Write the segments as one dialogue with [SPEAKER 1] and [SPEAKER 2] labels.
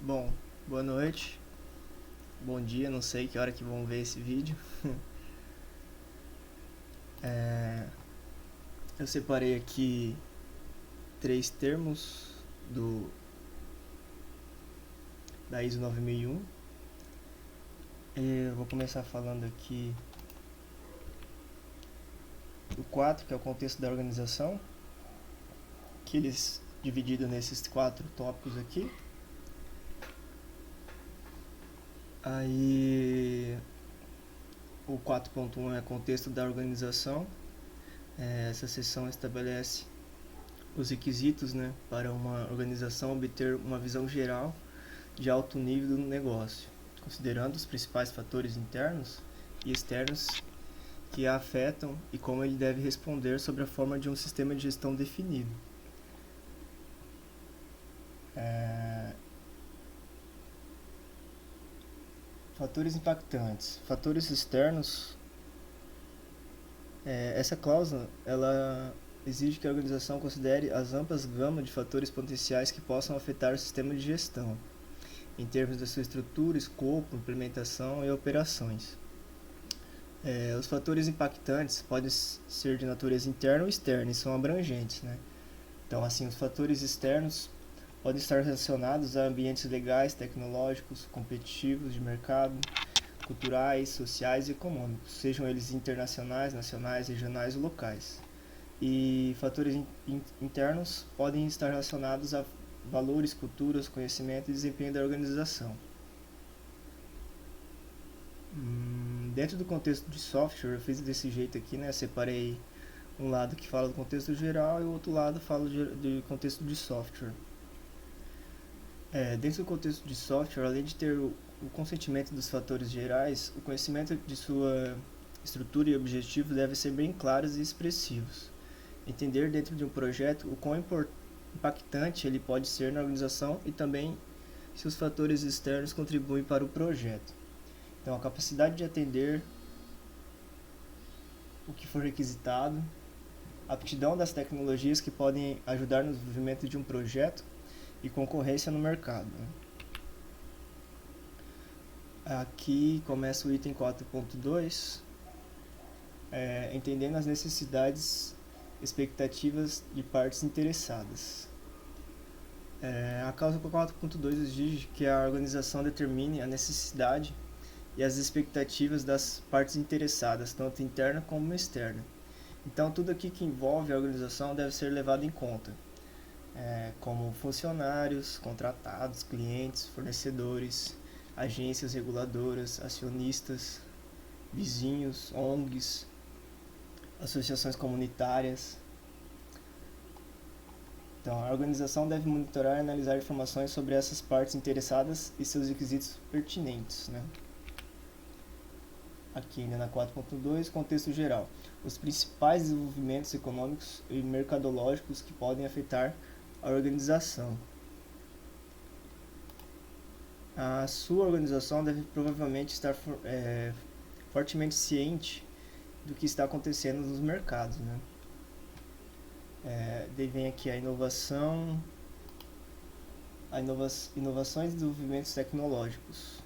[SPEAKER 1] Bom, boa noite, bom dia, não sei que hora que vão ver esse vídeo. Eu separei aqui três termos do da ISO 9001. Eu vou começar falando aqui do 4, que é o contexto da organização, que eles dividido nesses quatro tópicos aqui. Aí o 4.1 é contexto da organização. Essa seção estabelece os requisitos, né, para uma organização obter uma visão geral de alto nível do negócio, considerando os principais fatores internos e externos que a afetam e como ele deve responder sobre a forma de um sistema de gestão definido. Fatores impactantes. Fatores externos. Essa cláusula ela exige que a organização considere as amplas gamas de fatores potenciais que possam afetar o sistema de gestão, em termos da sua estrutura, escopo, implementação e operações. Os fatores impactantes podem ser de natureza interna ou externa e são abrangentes, né? Então, assim, os fatores externos podem estar relacionados a ambientes legais, tecnológicos, competitivos de mercado, culturais, sociais e econômicos, sejam eles internacionais, nacionais, regionais ou locais. E fatores internos podem estar relacionados a valores, culturas, conhecimento e desempenho da organização. Dentro do contexto de software, eu fiz desse jeito aqui, né? Separei um lado que fala do contexto geral e o outro lado fala de contexto de software. Dentro do contexto de software, além de ter o consentimento dos fatores gerais, o conhecimento de sua estrutura e objetivos devem ser bem claros e expressivos. Entender dentro de um projeto o quão impactante ele pode ser na organização e também se os fatores externos contribuem para o projeto. Então, a capacidade de atender o que for requisitado, a aptidão das tecnologias que podem ajudar no desenvolvimento de um projeto e concorrência no mercado. Aqui começa o item 4.2, entendendo as necessidades expectativas de partes interessadas. A causa 4.2 exige que a organização determine a necessidade e as expectativas das partes interessadas, tanto interna como externa. Então, tudo aqui que envolve a organização deve ser levado em conta, como funcionários, contratados, clientes, fornecedores, agências reguladoras, acionistas, vizinhos, ONGs, associações comunitárias. Então, a organização deve monitorar e analisar informações sobre essas partes interessadas e seus requisitos pertinentes, né? Aqui, né, na 4.2, contexto geral. Os principais desenvolvimentos econômicos e mercadológicos que podem afetar a organização. A sua organização deve provavelmente estar fortemente ciente do que está acontecendo nos mercados, né? Daí vem aqui a inovação, inovações e desenvolvimentos tecnológicos.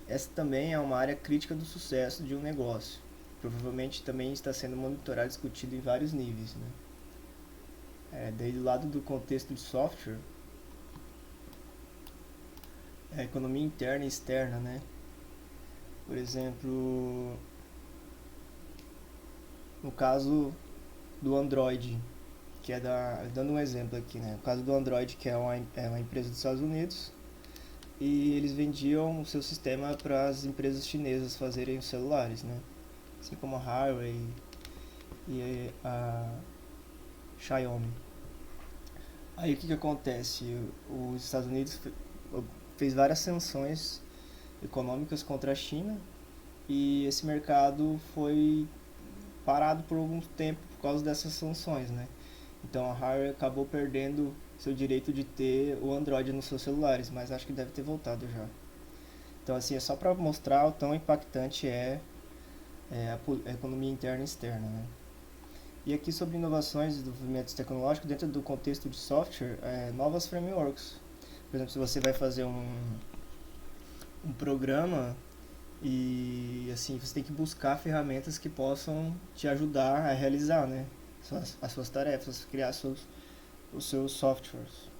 [SPEAKER 1] Essa também é uma área crítica do sucesso de um negócio. Provavelmente também está sendo monitorado e discutido em vários níveis, né? Daí do lado do contexto de software, a economia interna e externa, né? Por exemplo, no caso do Android, que dando um exemplo aqui, né? O caso do Android, que é uma empresa dos Estados Unidos, e eles vendiam o seu sistema para as empresas chinesas fazerem os celulares, né? Assim como a Huawei e a Xiaomi. Aí o que acontece? Os Estados Unidos fez várias sanções econômicas contra a China e esse mercado foi parado por algum tempo por causa dessas sanções, né? Então a Huawei acabou perdendo seu direito de ter o Android nos seus celulares, mas acho que deve ter voltado já. Então assim, é só para mostrar o tão impactante a economia interna e externa, né? E aqui sobre inovações e desenvolvimentos tecnológicos dentro do contexto de software, novas frameworks Por exemplo, se você vai fazer um programa e assim, você tem que buscar ferramentas que possam te ajudar a realizar, né, as suas tarefas, criar os seus softwares.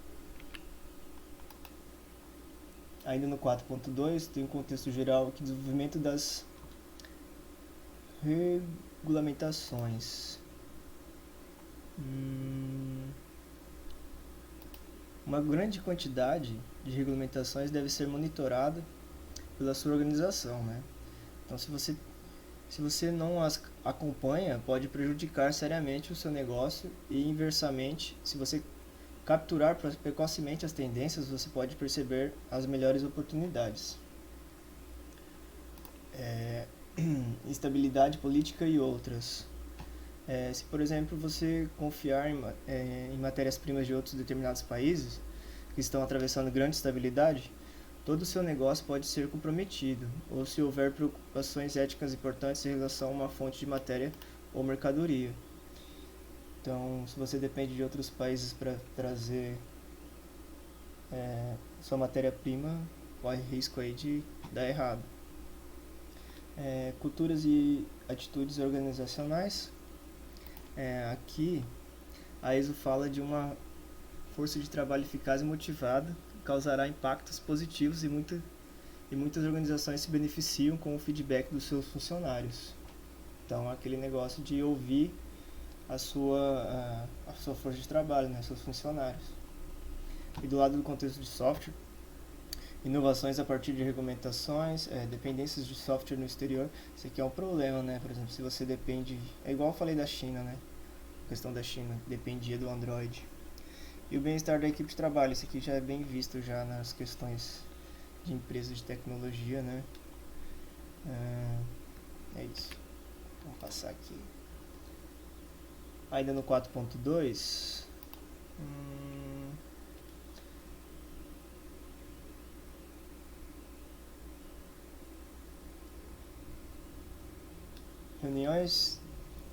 [SPEAKER 1] Ainda no 4.2 tem um contexto geral de desenvolvimento das regulamentações. Uma grande quantidade de regulamentações deve ser monitorada pela sua organização, né? Então, se você não as acompanha, pode prejudicar seriamente o seu negócio e, inversamente, se você capturar precocemente as tendências, você pode perceber as melhores oportunidades. Instabilidade política e outras. Se, por exemplo, você confiar em matérias-primas de outros determinados países que estão atravessando grande estabilidade, todo o seu negócio pode ser comprometido, ou se houver preocupações éticas importantes em relação a uma fonte de matéria ou mercadoria. Então, se você depende de outros países para trazer sua matéria-prima, corre risco aí de dar errado. Culturas e atitudes organizacionais. Aqui, a ISO fala de uma força de trabalho eficaz e motivada que causará impactos positivos e muitas organizações se beneficiam com o feedback dos seus funcionários. Então, aquele negócio de ouvir a sua força de trabalho, né, seus funcionários. E do lado do contexto de software, inovações a partir de regulamentações, dependências de software no exterior. Isso aqui é um problema, né? Por exemplo, se você depende... É igual eu falei da China, né? A questão da China, dependia do Android. E o bem-estar da equipe de trabalho, isso aqui já é bem visto já nas questões de empresas de tecnologia, né? É isso. Vamos passar aqui. Ainda no 4.2... reuniões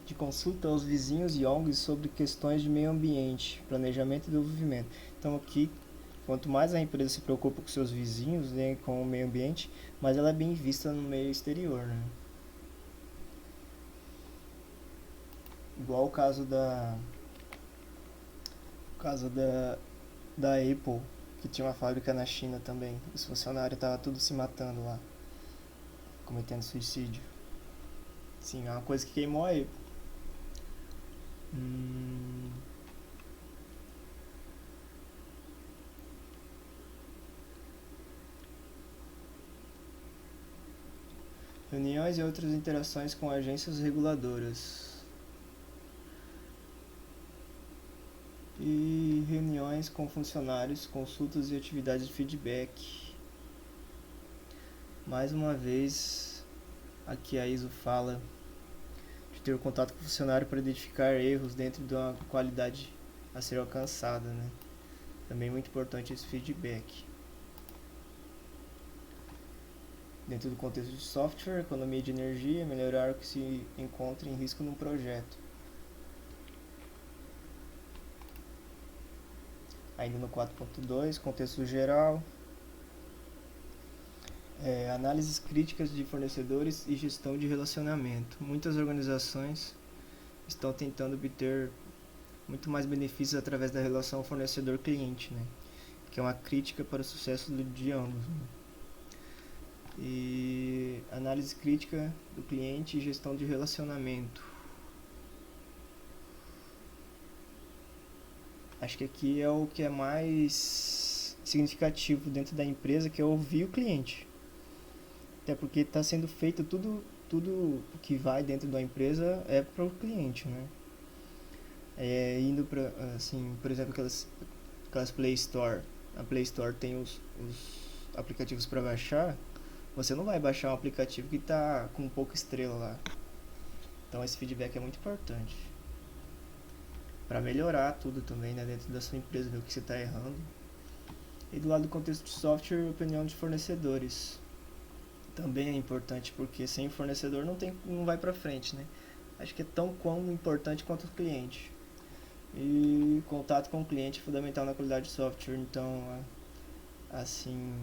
[SPEAKER 1] de consulta aos vizinhos e ONGs sobre questões de meio ambiente, planejamento e desenvolvimento. Então aqui, quanto mais a empresa se preocupa com seus vizinhos, né, com o meio ambiente, mais ela é bem vista no meio exterior, né? Igual o caso da Apple, que tinha uma fábrica na China também. Os funcionários estavam tudo se matando lá, cometendo suicídio. Sim, é uma coisa que queimou a Apple. Reuniões e outras interações com agências reguladoras. E reuniões com funcionários, consultas e atividades de feedback. Mais uma vez, aqui a ISO fala de ter contato com o funcionário para identificar erros dentro de uma qualidade a ser alcançada, né? Também é muito importante esse feedback. Dentro do contexto de software, economia de energia, melhorar o que se encontra em risco num projeto. Ainda no 4.2, contexto geral. Análises críticas de fornecedores e gestão de relacionamento. Muitas organizações estão tentando obter muito mais benefícios através da relação fornecedor-cliente, né? Que é uma crítica para o sucesso de ambos, né? E análise crítica do cliente e gestão de relacionamento. Acho que aqui é o que é mais significativo dentro da empresa, que é ouvir o cliente. Até porque está sendo feito tudo que vai dentro da empresa é para o cliente, né? Indo para, assim, por exemplo, aquelas Play Store. A Play Store tem os aplicativos para baixar. Você não vai baixar um aplicativo que está com pouca estrela lá. Então esse feedback é muito importante para melhorar tudo também, né, dentro da sua empresa, ver o que você está errando. E do lado do contexto de software, opinião de fornecedores também é importante, porque sem fornecedor não vai para frente, né? Acho que é tão importante quanto o cliente. E contato com o cliente é fundamental na qualidade de software. Então assim,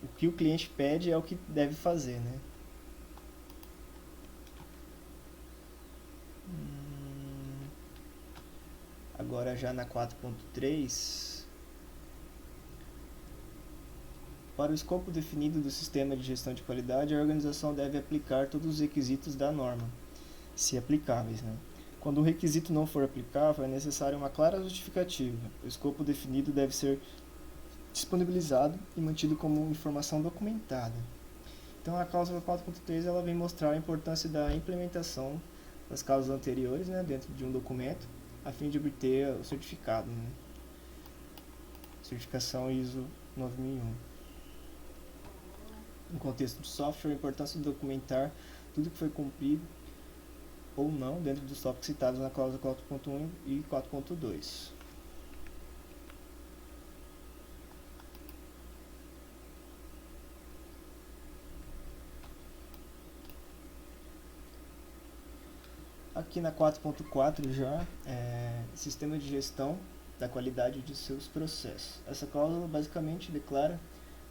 [SPEAKER 1] o que o cliente pede é o que deve fazer, né? Agora já na 4.3, para o escopo definido do sistema de gestão de qualidade, a organização deve aplicar todos os requisitos da norma, se aplicáveis, né? Quando o requisito não for aplicável, é necessária uma clara justificativa. O escopo definido deve ser disponibilizado e mantido como informação documentada. Então a cláusula 4.3 ela vem mostrar a importância da implementação das cláusulas anteriores, né, dentro de um documento, a fim de obter o certificado, né? Certificação ISO 9001. No contexto de software, a importância de documentar tudo que foi cumprido ou não dentro dos tópicos citados na cláusula 4.1 e 4.2. Aqui na 4.4 já sistema de gestão da qualidade de seus processos. Essa cláusula basicamente declara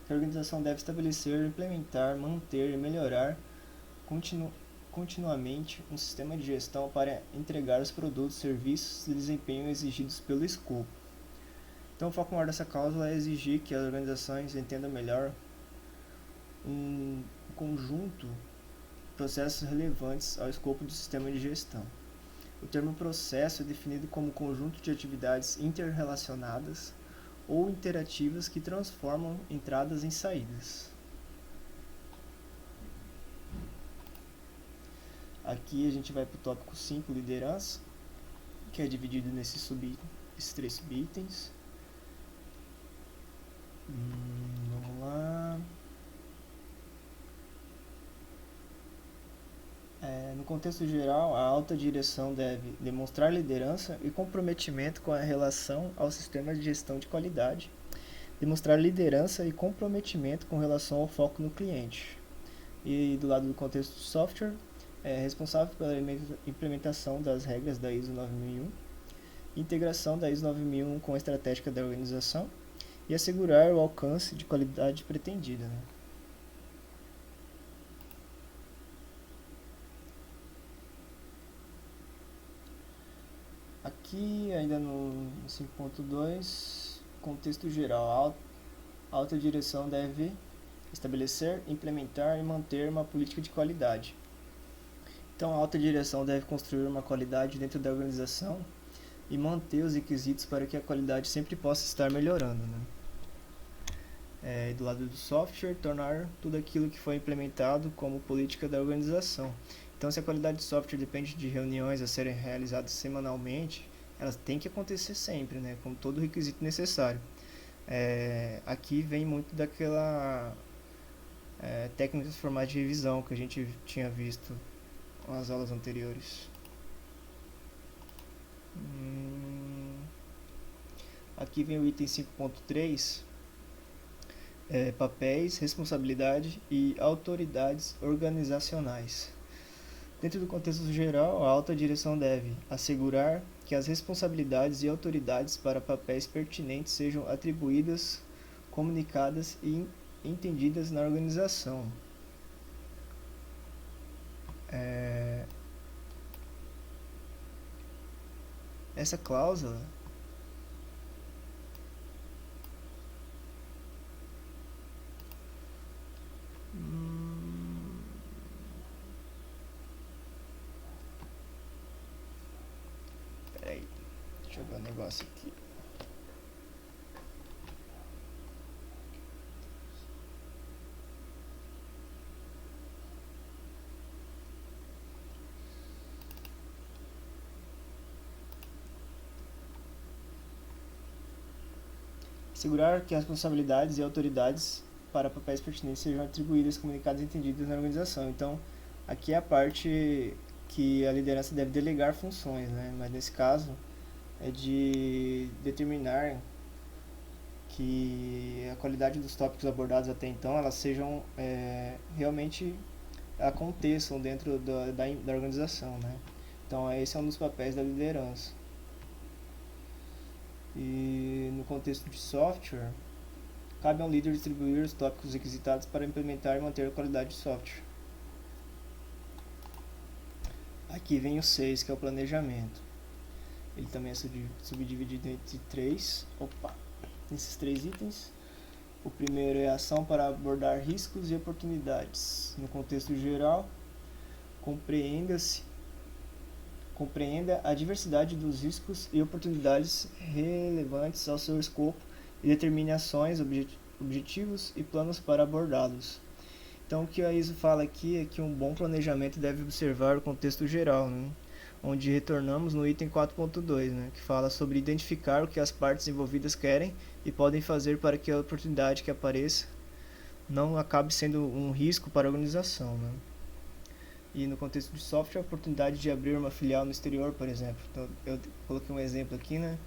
[SPEAKER 1] que a organização deve estabelecer, implementar, manter e melhorar continuamente um sistema de gestão para entregar os produtos, serviços e desempenho exigidos pelo escopo. Então o foco maior dessa cláusula é exigir que as organizações entendam melhor um conjunto de processos relevantes ao escopo do sistema de gestão. O termo processo é definido como conjunto de atividades interrelacionadas ou interativas que transformam entradas em saídas. Aqui a gente vai para o tópico 5, liderança, que é dividido nesses 3 subitens. Vamos lá. No contexto geral, a alta direção deve demonstrar liderança e comprometimento com a relação ao sistema de gestão de qualidade, demonstrar liderança e comprometimento com relação ao foco no cliente. E do lado do contexto do software, é responsável pela implementação das regras da ISO 9001, integração da ISO 9001 com a estratégia da organização e assegurar o alcance de qualidade pretendida, né? Aqui, ainda no 5.2, contexto geral, a alta direção deve estabelecer, implementar e manter uma política de qualidade. Então, a alta direção deve construir uma qualidade dentro da organização e manter os requisitos para que a qualidade sempre possa estar melhorando, né? Do lado do software, tornar tudo aquilo que foi implementado como política da organização. Então, se a qualidade de software depende de reuniões a serem realizadas semanalmente, elas têm que acontecer sempre, né, com todo o requisito necessário. Aqui vem muito daquela técnica de formato de revisão que a gente tinha visto nas aulas anteriores. Aqui vem o item 5.3, papéis, responsabilidade e autoridades organizacionais. Dentro do contexto geral, a alta direção deve assegurar que as responsabilidades e autoridades para papéis pertinentes sejam atribuídas, comunicadas e entendidas na organização. Essa cláusula deixa eu ver um negócio aqui. Assegurar que as responsabilidades e autoridades para papéis pertinentes sejam atribuídas, comunicadas e entendidas na organização. Então, aqui é a parte que a liderança deve delegar funções, né? Mas nesse caso é de determinar que a qualidade dos tópicos abordados até então elas sejam realmente aconteçam dentro da organização, né? Então esse é um dos papéis da liderança. E no contexto de software, Cabe ao líder distribuir os tópicos requisitados para implementar e manter a qualidade de software. Aqui vem o 6, que é o planejamento. Ele também é subdividido entre esses três itens. O primeiro é a ação para abordar riscos e oportunidades. No contexto geral, compreenda a diversidade dos riscos e oportunidades relevantes ao seu escopo e determine ações, objetivos e planos para abordá-los. Então, o que a ISO fala aqui é que um bom planejamento deve observar o contexto geral, né? Onde retornamos no item 4.2, né? Que fala sobre identificar o que as partes envolvidas querem e podem fazer para que a oportunidade que apareça não acabe sendo um risco para a organização, né? E no contexto de software, a oportunidade de abrir uma filial no exterior, por exemplo. Então, eu coloquei um exemplo aqui, né?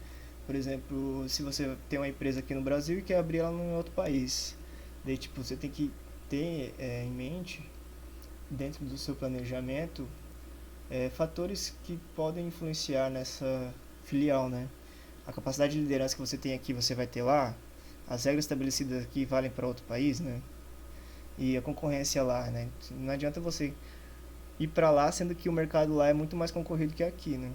[SPEAKER 1] Por exemplo, se você tem uma empresa aqui no Brasil e quer abrir ela em outro país, daí tipo, você tem que ter em mente, dentro do seu planejamento, fatores que podem influenciar nessa filial, né? A capacidade de liderança que você tem aqui, você vai ter lá. As regras estabelecidas aqui valem para outro país, né? E a concorrência lá, né? Não adianta você ir para lá, sendo que o mercado lá é muito mais concorrido que aqui, né?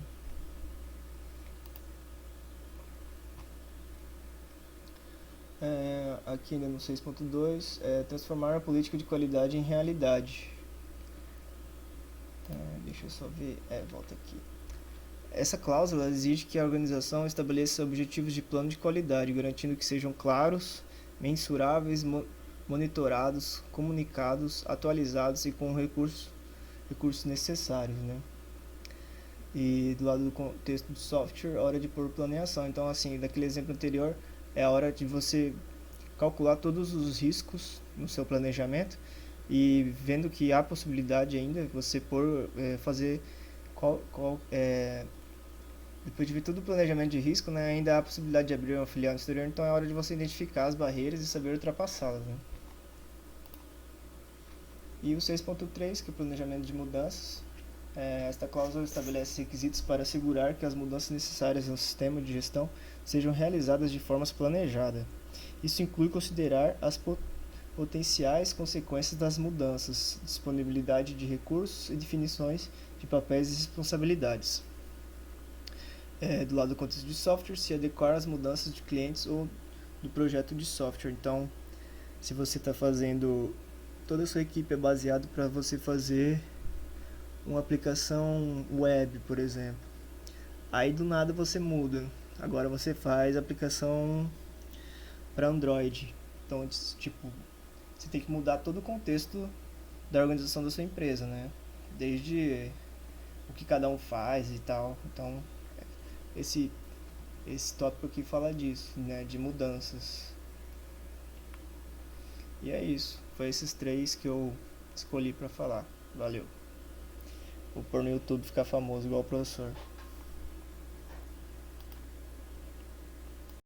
[SPEAKER 1] Aqui ainda no 6.2, transformar a política de qualidade em realidade. Deixa eu só ver, volta aqui. Essa cláusula exige que a organização estabeleça objetivos de plano de qualidade, garantindo que sejam claros, mensuráveis, monitorados, comunicados, atualizados e com recursos necessários, né? E do lado do contexto de software, hora de pôr planeação. Então, assim, daquele exemplo anterior, é a hora de você calcular todos os riscos no seu planejamento e vendo que há possibilidade ainda você fazer depois de ver todo o planejamento de risco, né, ainda há a possibilidade de abrir uma filial no exterior, então é hora de você identificar as barreiras e saber ultrapassá-las, né? E o 6.3, que é o planejamento de mudanças. Esta cláusula estabelece requisitos para assegurar que as mudanças necessárias no sistema de gestão sejam realizadas de forma planejada. Isso inclui considerar as potenciais consequências das mudanças, disponibilidade de recursos e definições de papéis e responsabilidades. Do lado do contexto de software, se adequar às mudanças de clientes ou do projeto de software. Então, se você está fazendo, toda a sua equipe é baseado para você fazer uma aplicação web, por exemplo. Aí do nada você muda. Agora você faz aplicação para Android. Então, tipo, você tem que mudar todo o contexto da organização da sua empresa, né? Desde o que cada um faz e tal. Então, esse tópico aqui fala disso, né? De mudanças. E é isso. Foi esses três que eu escolhi para falar. Valeu. Vou pôr no YouTube ficar famoso igual o professor.